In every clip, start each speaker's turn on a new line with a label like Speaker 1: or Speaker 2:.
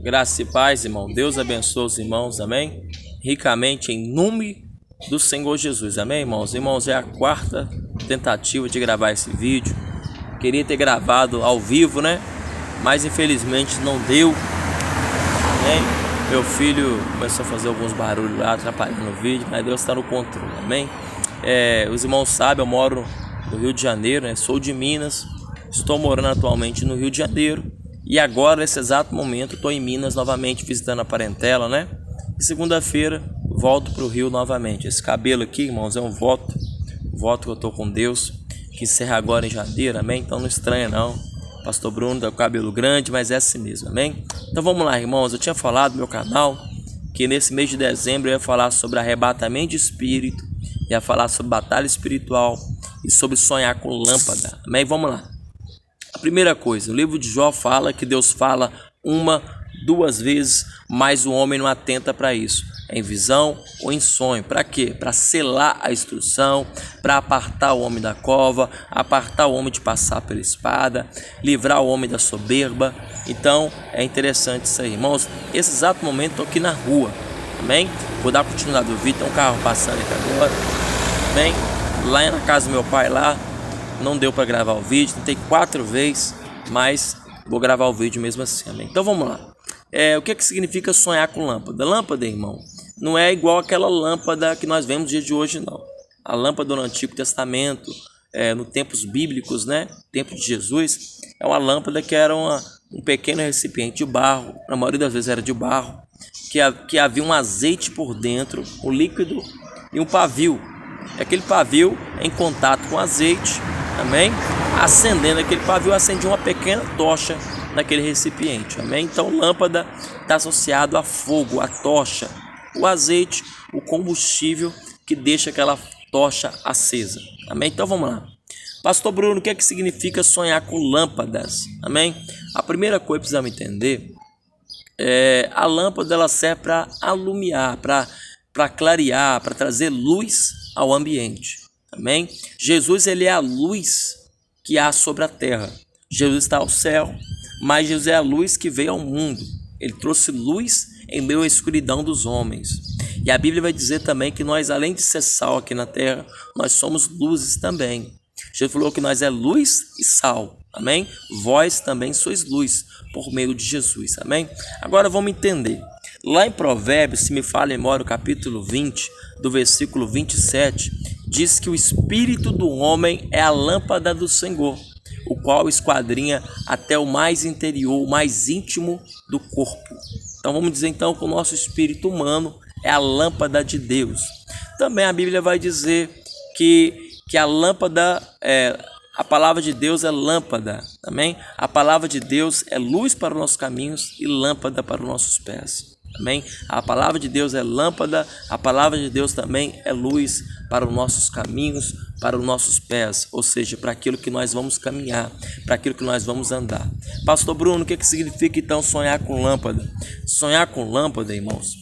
Speaker 1: Graça e paz, irmão. Deus abençoe os irmãos, amém? Ricamente em nome do Senhor Jesus, amém, irmãos? Irmãos, é a quarta tentativa de gravar esse vídeo. Queria ter gravado ao vivo, né? Mas infelizmente não deu, amém? Meu filho começou a fazer alguns barulhos lá, atrapalhando o vídeo, mas Deus está no controle, amém? Os irmãos sabem, eu moro no Rio de Janeiro, né? Sou de Minas, estou morando atualmente no Rio de Janeiro. E agora, nesse exato momento, estou em Minas novamente visitando a parentela, né? E segunda-feira volto para o Rio novamente. Esse cabelo aqui, irmãos, é um voto que eu estou com Deus, que encerra agora em janeiro, amém? Então não estranha não, Pastor Bruno tá com o cabelo grande, mas é assim mesmo, amém? Então vamos lá, irmãos, eu tinha falado no meu canal que nesse mês de dezembro eu ia falar sobre arrebatamento de espírito, ia falar sobre batalha espiritual e sobre sonhar com lâmpada, amém? Vamos lá. A primeira coisa, o livro de Jó fala que Deus fala uma, duas vezes, mas o homem não atenta para isso. Em visão ou em sonho. Para quê? Para selar a instrução, para apartar o homem da cova, apartar o homem de passar pela espada, livrar o homem da soberba. Então, é interessante isso aí. Irmãos, nesse exato momento estou aqui na rua, amém? Vou dar continuidade do vídeo, tem um carro passando aqui agora, amém? Lá na casa do meu pai, lá, não deu para gravar o vídeo, tentei 4 vezes, mas vou gravar o vídeo mesmo assim, amém? Então vamos lá. O que significa sonhar com lâmpada? Lâmpada, irmão, não é igual aquela lâmpada que nós vemos no dia de hoje, não. A lâmpada no Antigo Testamento, no tempos bíblicos, né? Tempo de Jesus, é uma lâmpada que era um pequeno recipiente de barro, na maioria das vezes era de barro, que havia um azeite por dentro, um líquido e um pavio. Aquele pavio em contato com o azeite, amém? Acendendo aquele pavio, acendia uma pequena tocha naquele recipiente, amém? Então lâmpada está associado a fogo, a tocha, o azeite, o combustível que deixa aquela tocha acesa, amém? Então vamos lá. Pastor Bruno, o que significa sonhar com lâmpadas, amém? A primeira coisa que precisamos entender a lâmpada ela serve para alumiar, para clarear, para trazer luz ao ambiente, amém? Jesus ele é a luz que há sobre a terra. Jesus está ao céu, mas Jesus é a luz que veio ao mundo. Ele trouxe luz em meio à escuridão dos homens. E a Bíblia vai dizer também que nós, além de ser sal aqui na terra, nós somos luzes também. Jesus falou que nós é luz e sal, amém? Vós também sois luz por meio de Jesus, amém? Agora vamos entender. Lá em Provérbios, se me falha a memória, o capítulo 20, do versículo 27, diz que o espírito do homem é a lâmpada do Senhor, o qual esquadrinha até o mais interior, o mais íntimo do corpo. Então vamos dizer então que o nosso espírito humano é a lâmpada de Deus. Também a Bíblia vai dizer que a lâmpada, a palavra de Deus é lâmpada, amém? A palavra de Deus é luz para os nossos caminhos e lâmpada para os nossos pés. Amém? A palavra de Deus é lâmpada, a palavra de Deus também é luz para os nossos caminhos, para os nossos pés, ou seja, para aquilo que nós vamos caminhar, para aquilo que nós vamos andar. Pastor Bruno, o que significa então sonhar com lâmpada? Sonhar com lâmpada, irmãos,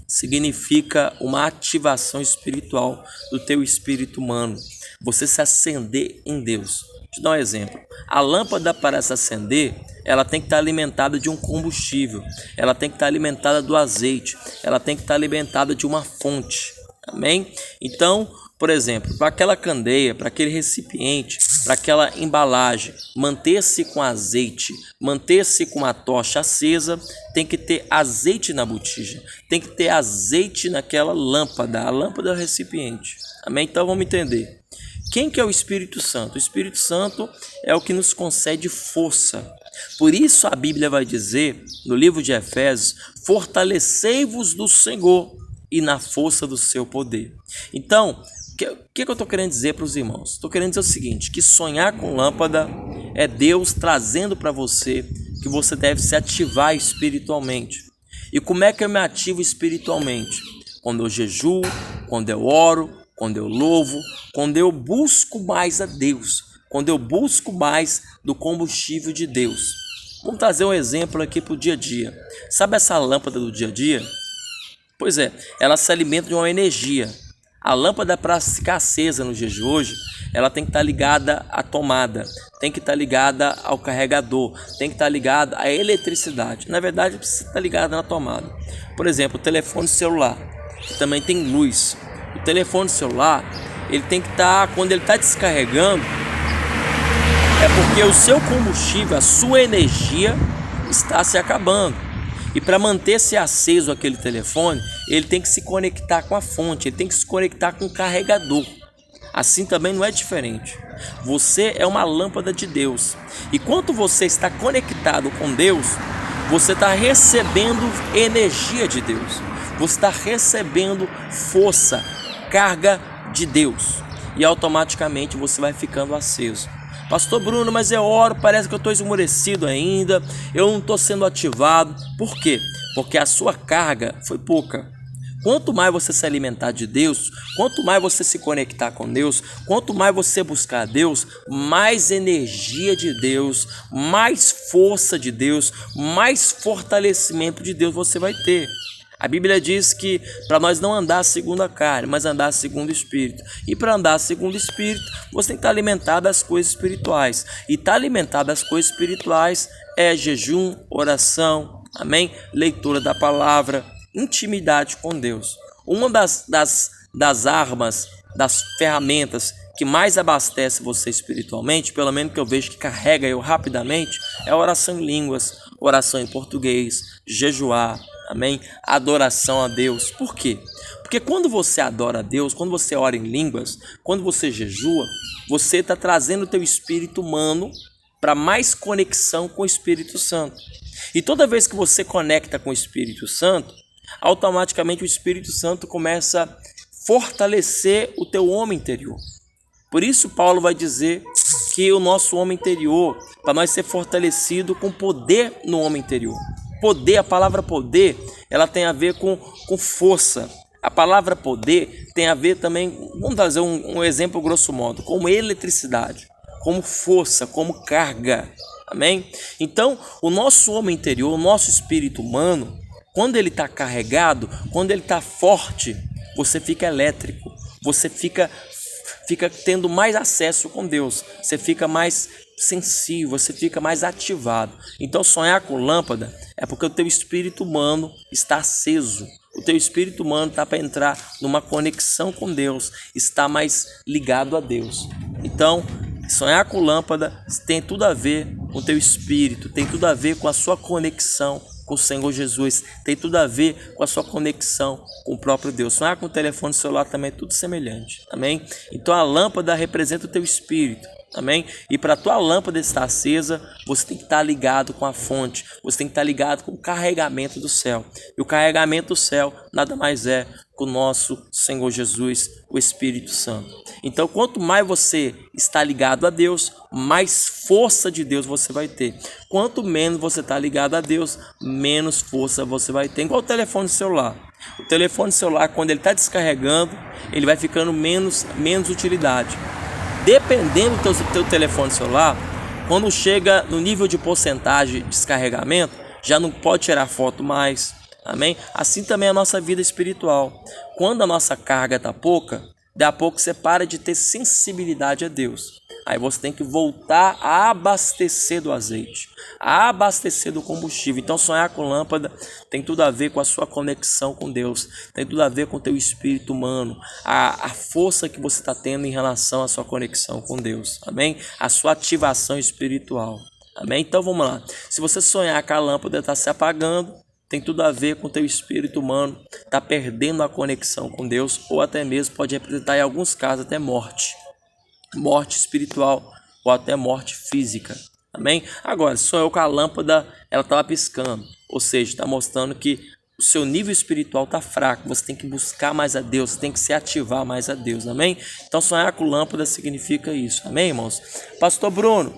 Speaker 1: significa uma ativação espiritual do teu espírito humano, você se acender em Deus. Deixa eu dar um exemplo. A lâmpada, para se acender, ela tem que estar alimentada de um combustível, ela tem que estar alimentada do azeite, ela tem que estar alimentada de uma fonte, amém? Então, por exemplo, para aquela candeia, para aquele recipiente, para aquela embalagem, manter-se com azeite, manter-se com a tocha acesa, tem que ter azeite na botija, tem que ter azeite naquela lâmpada, a lâmpada é o recipiente, amém? Então vamos entender. Quem que é o Espírito Santo? O Espírito Santo é o que nos concede força. Por isso a Bíblia vai dizer, no livro de Efésios, fortalecei-vos do Senhor e na força do seu poder. Então, o que eu estou querendo dizer para os irmãos? Estou querendo dizer o seguinte, que sonhar com lâmpada é Deus trazendo para você que você deve se ativar espiritualmente. E como é que eu me ativo espiritualmente? Quando eu jejuo, quando eu oro, quando eu louvo, quando eu busco mais a Deus, quando eu busco mais do combustível de Deus. Vamos trazer um exemplo aqui para o dia a dia. Sabe essa lâmpada do dia a dia? Pois é, ela se alimenta de uma energia. A lâmpada, para ficar acesa no dia de hoje, ela tem que estar ligada à tomada, tem que estar ligada ao carregador, tem que estar ligada à eletricidade. Na verdade, precisa estar ligada na tomada. Por exemplo, o telefone celular, que também tem luz. O telefone celular, ele tem que estar, quando ele está descarregando, é porque o seu combustível, a sua energia está se acabando. E para manter-se aceso aquele telefone, ele tem que se conectar com a fonte, ele tem que se conectar com o carregador. Assim também não é diferente. Você é uma lâmpada de Deus. E quando você está conectado com Deus, você está recebendo energia de Deus. Você está recebendo força, carga de Deus. E automaticamente você vai ficando aceso. Pastor Bruno, mas eu oro, parece que eu estou esmorecido ainda, eu não estou sendo ativado. Por quê? Porque a sua carga foi pouca. Quanto mais você se alimentar de Deus, quanto mais você se conectar com Deus, quanto mais você buscar Deus, mais energia de Deus, mais força de Deus, mais fortalecimento de Deus você vai ter. A Bíblia diz que para nós não andar segundo a carne, mas andar segundo o Espírito. E para andar segundo o Espírito, você tem que estar alimentado das coisas espirituais. E estar alimentado das coisas espirituais é jejum, oração, amém? Leitura da palavra, intimidade com Deus. Uma das armas, das ferramentas que mais abastece você espiritualmente, pelo menos que eu vejo que carrega eu rapidamente, é a oração em línguas, oração em português, jejuar, amém? Adoração a Deus. Por quê? Porque quando você adora a Deus, quando você ora em línguas, quando você jejua, você está trazendo o teu espírito humano para mais conexão com o Espírito Santo. E toda vez que você conecta com o Espírito Santo, automaticamente o Espírito Santo começa a fortalecer o teu homem interior. Por isso Paulo vai dizer que o nosso homem interior, para nós ser fortalecido com poder no homem interior. Poder, a palavra poder, ela tem a ver com força. A palavra poder tem a ver também, vamos fazer um exemplo grosso modo, como eletricidade, como força, como carga. Amém? Então, o nosso homem interior, o nosso espírito humano, quando ele está carregado, quando ele está forte, você fica elétrico, você fica tendo mais acesso com Deus, você fica mais sensível, você fica mais ativado. Então sonhar com lâmpada é porque o teu espírito humano está aceso, o teu espírito humano está para entrar numa conexão com Deus, está mais ligado a Deus. Então sonhar com lâmpada tem tudo a ver com o teu espírito, tem tudo a ver com a sua conexão com o Senhor Jesus, tem tudo a ver com a sua conexão com o próprio Deus. Sonhar com o telefone celular também é tudo semelhante, amém? Então a lâmpada representa o teu espírito, amém? E para a tua lâmpada estar acesa, você tem que estar ligado com a fonte, você tem que estar ligado com o carregamento do céu. E o carregamento do céu nada mais é que o nosso Senhor Jesus, o Espírito Santo. Então quanto mais você está ligado a Deus, mais força de Deus você vai ter. Quanto menos você está ligado a Deus, menos força você vai ter. Igual o telefone celular. O telefone celular, quando ele está descarregando, ele vai ficando menos utilidade. Dependendo do teu telefone celular, quando chega no nível de porcentagem de descarregamento, já não pode tirar foto mais, amém? Assim também é a nossa vida espiritual. Quando a nossa carga está pouca, daqui a pouco você para de ter sensibilidade a Deus. Aí você tem que voltar a abastecer do azeite, a abastecer do combustível. Então sonhar com lâmpada tem tudo a ver com a sua conexão com Deus, tem tudo a ver com o teu espírito humano, a força que você está tendo em relação à sua conexão com Deus, amém? A sua ativação espiritual, amém? Então vamos lá, se você sonhar que a lâmpada está se apagando, tem tudo a ver com o teu espírito humano, está perdendo a conexão com Deus, ou até mesmo pode representar em alguns casos até morte espiritual ou até morte física, amém? Agora, sonhou com a lâmpada, ela estava piscando, ou seja, está mostrando que o seu nível espiritual está fraco, você tem que buscar mais a Deus, você tem que se ativar mais a Deus, amém? Então sonhar com lâmpada significa isso, amém, irmãos? Pastor Bruno,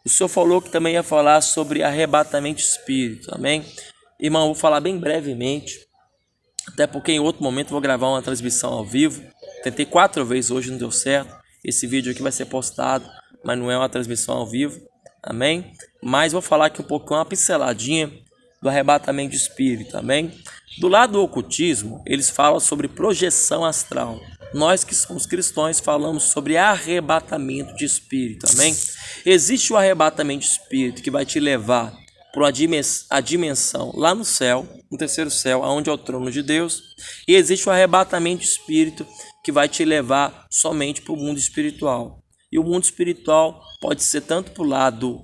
Speaker 1: o senhor falou que também ia falar sobre arrebatamento de espírito, amém? Irmão, eu vou falar bem brevemente, até porque em outro momento eu vou gravar uma transmissão ao vivo, tentei 4 vezes hoje, não deu certo. Esse vídeo aqui vai ser postado, mas não é uma transmissão ao vivo, amém? Mas vou falar aqui um pouquinho, uma pinceladinha do arrebatamento de espírito, amém? Do lado do ocultismo, eles falam sobre projeção astral. nós que somos cristãos falamos sobre arrebatamento de espírito, amém? Existe o arrebatamento de espírito que vai te levar para a dimensão lá no céu, no terceiro céu, onde é o trono de Deus. E existe o arrebatamento de espírito que vai te levar somente para o mundo espiritual. E o mundo espiritual pode ser tanto para o lado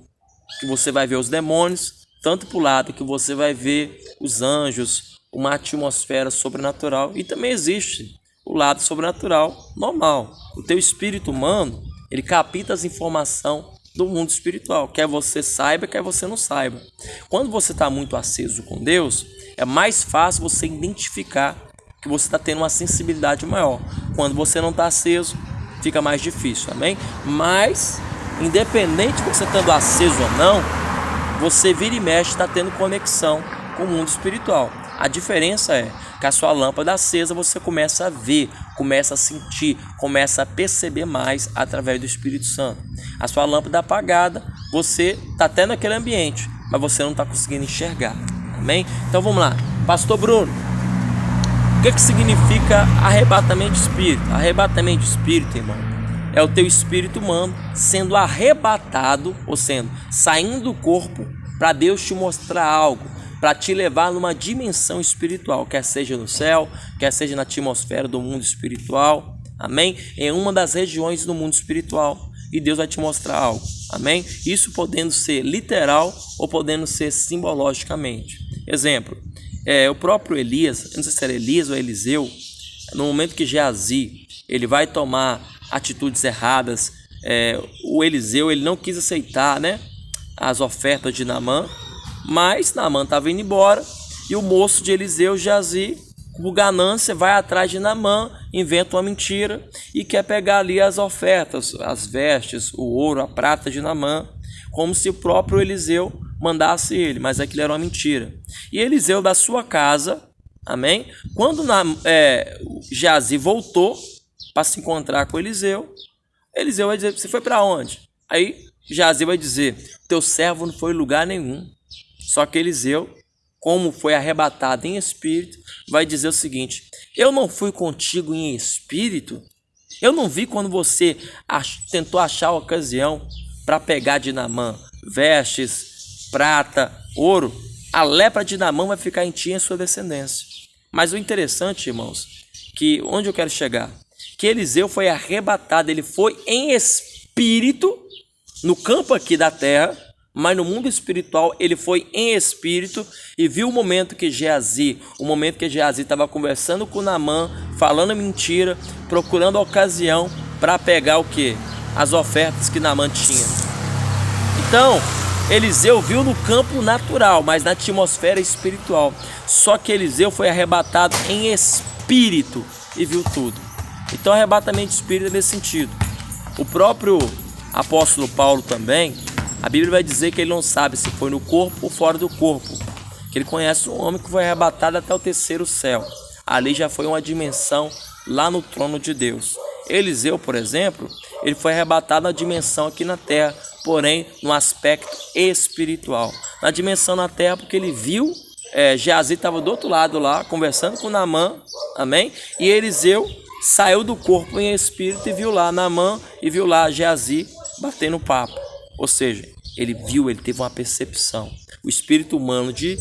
Speaker 1: que você vai ver os demônios, tanto para o lado que você vai ver os anjos, uma atmosfera sobrenatural. E também existe o lado sobrenatural normal. O teu espírito humano, ele capta as informações do mundo espiritual, quer você saiba, quer você não saiba. Quando você está muito aceso com Deus, é mais fácil você identificar que você está tendo uma sensibilidade maior. Quando você não está aceso, fica mais difícil, amém? Mas, independente de você estando aceso ou não, você vira e mexe, está tendo conexão com o mundo espiritual. A diferença é que a sua lâmpada acesa, você começa a ver, começa a sentir, começa a perceber mais através do Espírito Santo. A sua lâmpada apagada, você está até naquele ambiente, mas você não está conseguindo enxergar. Amém? Então vamos lá. Pastor Bruno, o que significa arrebatamento de espírito? Arrebatamento de espírito, irmão, é o teu espírito humano sendo arrebatado, ou sendo, saindo do corpo para Deus te mostrar algo, para te levar numa dimensão espiritual, quer seja no céu, quer seja na atmosfera do mundo espiritual, amém? Em uma das regiões do mundo espiritual, e Deus vai te mostrar algo, amém? Isso podendo ser literal ou podendo ser simbologicamente. Exemplo, o próprio Elias, não sei se era Elias ou Eliseu, no momento que Geazi, ele vai tomar atitudes erradas, o Eliseu, ele não quis aceitar, né, as ofertas de Naamã, mas Naamã estava indo embora e o moço de Eliseu, Geazi, por ganância, vai atrás de Naamã, inventa uma mentira e quer pegar ali as ofertas, as vestes, o ouro, a prata de Naamã, como se o próprio Eliseu mandasse ele, mas aquilo era uma mentira. E Eliseu da sua casa, amém? Quando Geazi voltou para se encontrar com Eliseu, Eliseu vai dizer, você foi para onde? Aí Geazi vai dizer, teu servo não foi em lugar nenhum. Só que Eliseu, como foi arrebatado em espírito, vai dizer o seguinte, eu não fui contigo em espírito? Eu não vi quando você tentou achar a ocasião para pegar de Naamã vestes, prata, ouro? A lepra de Naamã vai ficar em ti e em sua descendência. Mas o interessante, irmãos, que onde eu quero chegar? Que Eliseu foi arrebatado, ele foi em espírito, no campo aqui da terra, mas no mundo espiritual ele foi em espírito e viu o momento que Geazi estava conversando com Naamã, falando mentira, procurando a ocasião para pegar o quê? As ofertas que Naamã tinha. Então, Eliseu viu no campo natural, mas na atmosfera espiritual. Só que Eliseu foi arrebatado em espírito e viu tudo. Então, arrebatamento de espírito é nesse sentido. O próprio apóstolo Paulo também, a Bíblia vai dizer que ele não sabe se foi no corpo ou fora do corpo. Que ele conhece um homem que foi arrebatado até o terceiro céu. Ali já foi uma dimensão lá no trono de Deus. Eliseu, por exemplo, ele foi arrebatado na dimensão aqui na terra, porém no aspecto espiritual. Na dimensão na terra porque ele viu, Geazi estava do outro lado lá, conversando com Naamã, amém? E Eliseu saiu do corpo em espírito e viu lá Naamã e viu lá Geazi batendo papo. Ou seja, ele viu, ele teve uma percepção. O espírito humano de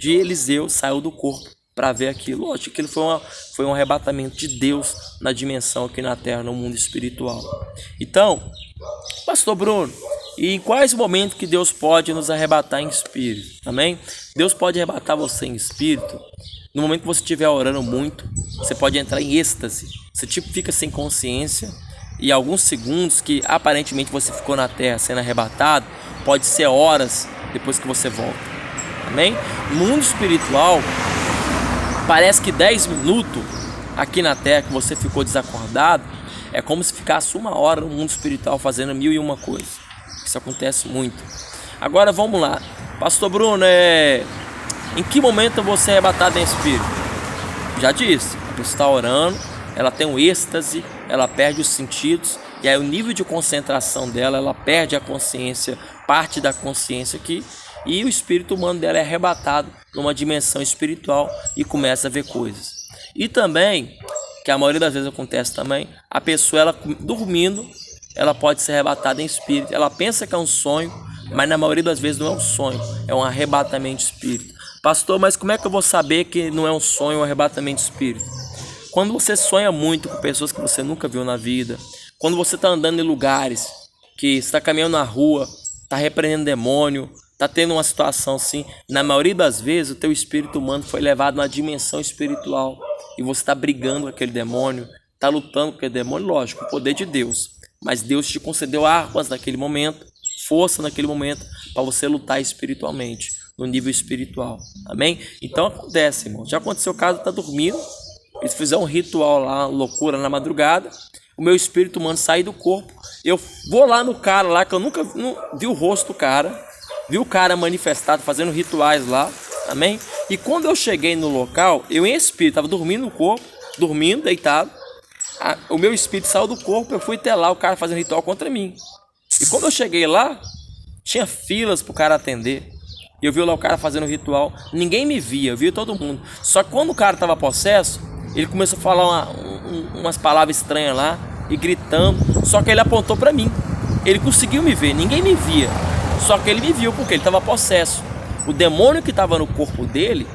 Speaker 1: Eliseu saiu do corpo para ver aquilo. Lógico que ele foi um arrebatamento de Deus na dimensão aqui na terra, no mundo espiritual. Então, pastor Bruno, e em quais momentos que Deus pode nos arrebatar em espírito? Amém? Deus pode arrebatar você em espírito. No momento que você estiver orando muito, você pode entrar em êxtase. Você fica sem consciência. E alguns segundos que aparentemente você ficou na terra sendo arrebatado, pode ser horas depois que você volta. Amém? No mundo espiritual, parece que 10 minutos aqui na terra que você ficou desacordado, é como se ficasse 1 hora no mundo espiritual fazendo 1001 coisas. Isso acontece muito. Agora vamos lá. Pastor Bruno, em que momento você é arrebatado em espírito? Já disse, a pessoa está orando, ela tem um êxtase, ela perde os sentidos, e aí o nível de concentração dela, ela perde a consciência, parte da consciência aqui, e o espírito humano dela é arrebatado numa dimensão espiritual e começa a ver coisas. E também, que a maioria das vezes acontece também, a pessoa, ela dormindo, ela pode ser arrebatada em espírito. Ela pensa que é um sonho, mas na maioria das vezes não é um sonho, é um arrebatamento de espírito. Pastor, mas como é que eu vou saber que não é um sonho, um arrebatamento de espírito? Quando você sonha muito com pessoas que você nunca viu na vida, quando você está andando em lugares que está caminhando na rua, está repreendendo demônio, está tendo uma situação assim, na maioria das vezes o teu espírito humano foi levado na dimensão espiritual e você está brigando com aquele demônio, está lutando com aquele demônio, lógico, o poder de Deus, mas Deus te concedeu armas naquele momento, força naquele momento para você lutar espiritualmente, no nível espiritual, amém? Então acontece, irmão, já aconteceu o caso, tá dormindo, eles fizeram um ritual lá, loucura na madrugada, o meu espírito humano sai do corpo, eu vou lá no cara lá, que eu nunca vi o rosto do cara, vi o cara manifestado, fazendo rituais lá, amém? E quando eu cheguei no local, eu em espírito, estava dormindo no corpo, dormindo, deitado, o meu espírito saiu do corpo, eu fui até lá, o cara fazendo ritual contra mim. E quando eu cheguei lá, tinha filas pro cara atender. E eu vi lá o cara fazendo ritual. Ninguém me via, eu via todo mundo. Só que quando o cara estava possesso, ele começou a falar umas palavras estranhas lá e gritando. Só que ele apontou para mim. Ele conseguiu me ver, ninguém me via. Só que ele me viu porque ele estava possesso. O demônio que estava no corpo dele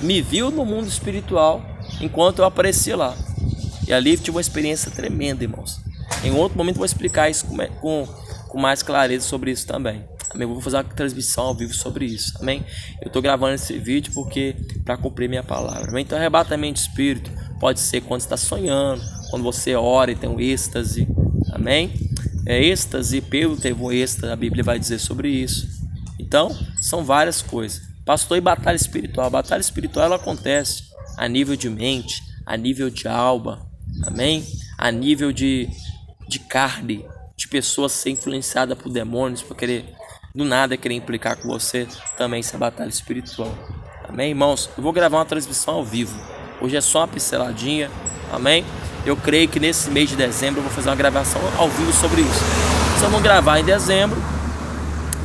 Speaker 1: me viu no mundo espiritual enquanto eu aparecia lá. E ali tive uma experiência tremenda, irmãos. Em outro momento eu vou explicar isso com mais clareza sobre isso também. Amém? Eu vou fazer uma transmissão ao vivo sobre isso. Amém? Eu estou gravando esse vídeo porque para cumprir minha palavra. Amém? Então, arrebatamento de espírito pode ser quando você está sonhando, quando você ora e tem um êxtase. Amém? É êxtase, Pedro teve um êxtase, a Bíblia vai dizer sobre isso. Então, são várias coisas. Pastor, e batalha espiritual? A batalha espiritual ela acontece a nível de mente, a nível de alma. Amém? A nível de carne, de pessoas ser influenciadas por demônios, por querer, do nada, querer implicar com você, também essa batalha espiritual. Amém, irmãos? Eu vou gravar uma transmissão ao vivo. Hoje é só uma pinceladinha, amém? Eu creio que nesse mês de dezembro eu vou fazer uma gravação ao vivo sobre isso. Se eu não gravar em dezembro,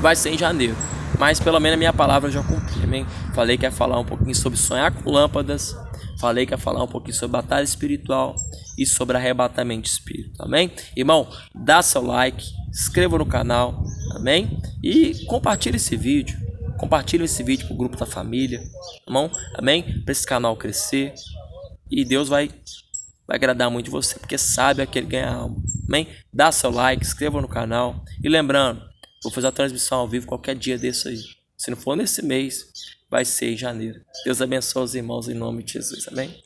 Speaker 1: vai ser em janeiro. Mas pelo menos a minha palavra eu já cumpri, amém? Falei que ia falar um pouquinho sobre sonhar com lâmpadas. Falei que ia falar um pouquinho sobre batalha espiritual e sobre arrebatamento de espírito, amém? Irmão, dá seu like, se inscreva no canal, amém? E compartilhe esse vídeo. Compartilhe esse vídeo pro grupo da família, irmão, amém? Para esse canal crescer. E Deus vai agradar muito de você, porque sabe aquele ganha alma, amém? Dá seu like, se inscreva no canal. E lembrando, vou fazer a transmissão ao vivo qualquer dia desse aí. Se não for nesse mês, vai ser em janeiro. Deus abençoe os irmãos em nome de Jesus, amém?